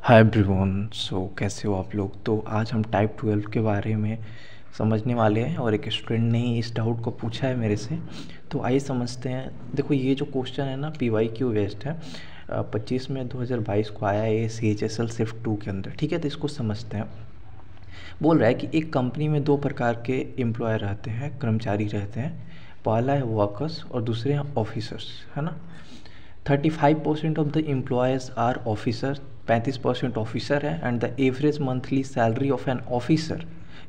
Hi everyone. कैसे हो आप लोग। तो आज हम टाइप 12 के बारे में समझने वाले हैं और एक स्टूडेंट ने इस डाउट को पूछा है मेरे से। तो आइए समझते हैं। देखो ये जो क्वेश्चन है ना PYQ बेस्ड है, 25 में 2022 को आया है CHSL शिफ्ट 2 के अंदर। ठीक है, तो इसको समझते हैं। बोल रहा है कि एक कंपनी में दो प्रकार के एम्प्लॉयर रहते हैं, कर्मचारी रहते हैं। पहला है वर्कर्स और दूसरे हैं ऑफिसर्स, है ना। 35% of the employees are officer, 35% officer है। And the average monthly salary of an officer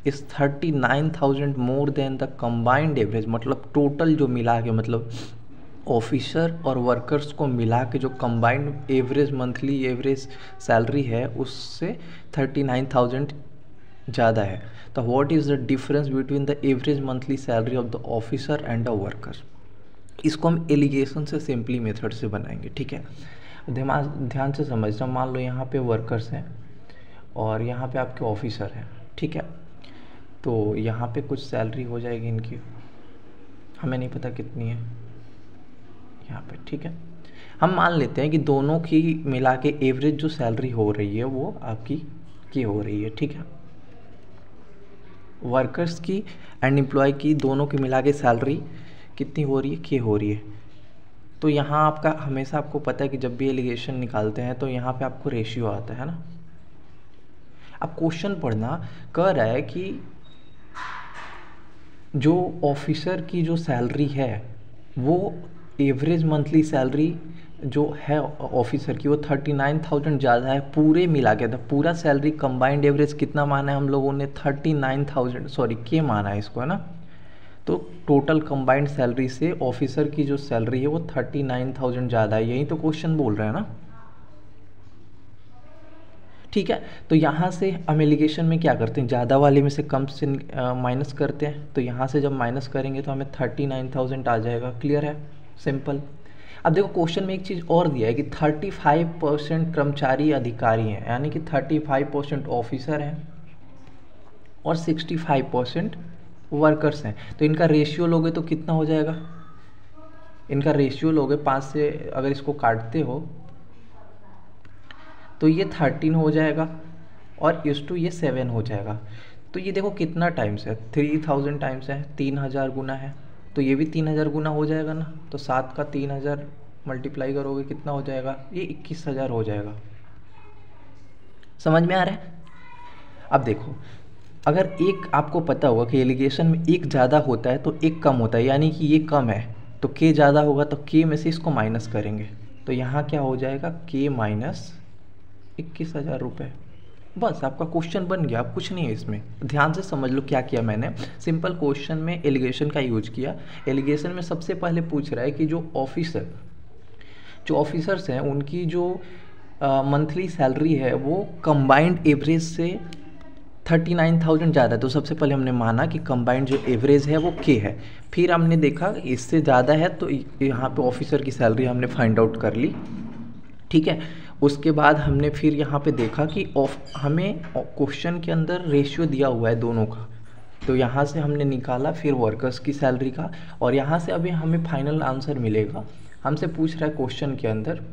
is 39,000 more than the combined average. मतलब टोटल जो मिला के, मतलब ऑफिसर और वर्कर्स को मिला के जो combined average monthly average salary है उससे 39,000 ज़्यादा है। तो what is the difference between the average monthly salary of the officer and the worker. इसको हम एलिगेशन से सिंपली मेथड से बनाएंगे। ठीक है, ध्यान से समझना। मान लो यहाँ पे वर्कर्स हैं और यहाँ पे आपके ऑफिसर हैं। ठीक है, तो यहाँ पे कुछ सैलरी हो जाएगी इनकी, हमें नहीं पता कितनी है यहाँ पे। ठीक है, हम मान लेते हैं कि दोनों की मिला के एवरेज जो सैलरी हो रही है वो आपकी हो रही है। ठीक है, वर्कर्स की एंड एम्प्लॉय की दोनों की मिला के सैलरी कितनी हो रही है, हो रही है। तो यहाँ आपका हमेशा आपको पता है कि जब भी एलिगेशन निकालते हैं तो यहाँ पे आपको रेशियो आता है ना। अब क्वेश्चन पढ़ना, कह रहा है कि जो ऑफिसर की जो सैलरी है वो एवरेज मंथली सैलरी जो है ऑफिसर की वो 39,000 ज़्यादा है पूरे मिला के। था पूरा सैलरी कंबाइंड एवरेज कितना माना है हम लोगों ने, 39,000, सॉरी के माना है इसको, है ना। तो टोटल कंबाइंड सैलरी से ऑफिसर की जो सैलरी है वो 39,000 ज़्यादा है। यही तो क्वेश्चन बोल रहे हैं ना। ठीक है, तो यहाँ से हम एलिगेशन में क्या करते हैं, ज़्यादा वाले में से कम से माइनस करते हैं। तो यहाँ से जब माइनस करेंगे तो हमें 39,000 आ जाएगा। क्लियर है, सिंपल। अब देखो क्वेश्चन में एक चीज़ और दिया है कि 35% कर्मचारी अधिकारी हैं, यानी कि 35% ऑफिसर हैं और 65% वर्कर्स हैं। तो इनका रेशियो लोगे तो कितना हो जाएगा, इनका रेशियो लोगे 5 से अगर इसको काटते हो तो ये 13 हो जाएगा और इस टू ये 7 हो जाएगा। तो ये देखो कितना टाइम्स है, 3000 टाइम्स है, 3000 गुना है। तो ये भी 3000 गुना हो जाएगा ना। तो 7 का 3000 मल्टीप्लाई करोगे कितना हो जाएगा, ये 21,000 हो जाएगा। समझ में आ रहा है। अब देखो, अगर एक आपको पता होगा कि एलिगेशन में एक ज़्यादा होता है तो एक कम होता है, यानी कि ये कम है तो के ज़्यादा होगा तो के में से इसको माइनस करेंगे। तो यहाँ क्या हो जाएगा, के माइनस 21,000 रुपये। बस आपका क्वेश्चन बन गया। अब कुछ नहीं है इसमें, ध्यान से समझ लो क्या किया मैंने। सिंपल क्वेश्चन में एलिगेशन का यूज किया। एलिगेशन में सबसे पहले पूछ रहा है कि जो ऑफिसर्स हैं उनकी जो मंथली सैलरी है वो कंबाइंड एवरेज से 39,000 ज़्यादा है। तो सबसे पहले हमने माना कि कंबाइंड जो एवरेज है वो के है। फिर हमने देखा इससे ज़्यादा है तो यहाँ पे ऑफिसर की सैलरी हमने फाइंड आउट कर ली। ठीक है, उसके बाद हमने फिर यहाँ पे देखा कि हमें क्वेश्चन के अंदर रेशियो दिया हुआ है दोनों का, तो यहाँ से हमने निकाला फिर वर्कर्स की सैलरी का। और यहाँ से अभी हमें फाइनल आंसर मिलेगा। हमसे पूछ रहा है क्वेश्चन के अंदर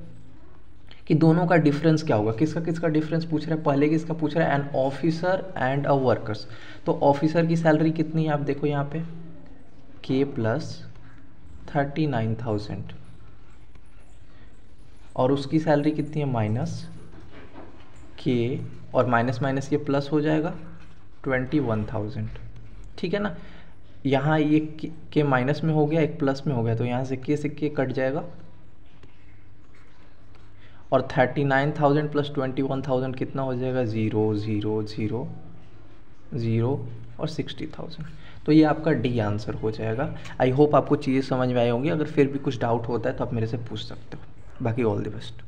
कि दोनों का डिफरेंस क्या होगा। किसका किसका डिफरेंस पूछ रहा है, पहले किसका पूछ रहा है, an officer and a workers. तो ऑफिसर की सैलरी कितनी है आप देखो यहाँ पे, के प्लस 39,000 और उसकी सैलरी कितनी है माइनस के, और माइनस माइनस ये प्लस हो जाएगा 21,000। ठीक है ना, यहाँ ये के माइनस में हो गया, एक प्लस में हो गया, तो यहाँ से के कट जाएगा और 39,000 प्लस 21,000 कितना हो जाएगा, 0 0 0 0 और 60,000। तो ये आपका डी आंसर हो जाएगा। आई होप आपको चीज़ें समझ में आई होंगी। अगर फिर भी कुछ डाउट होता है तो आप मेरे से पूछ सकते हो। बाकी ऑल द बेस्ट।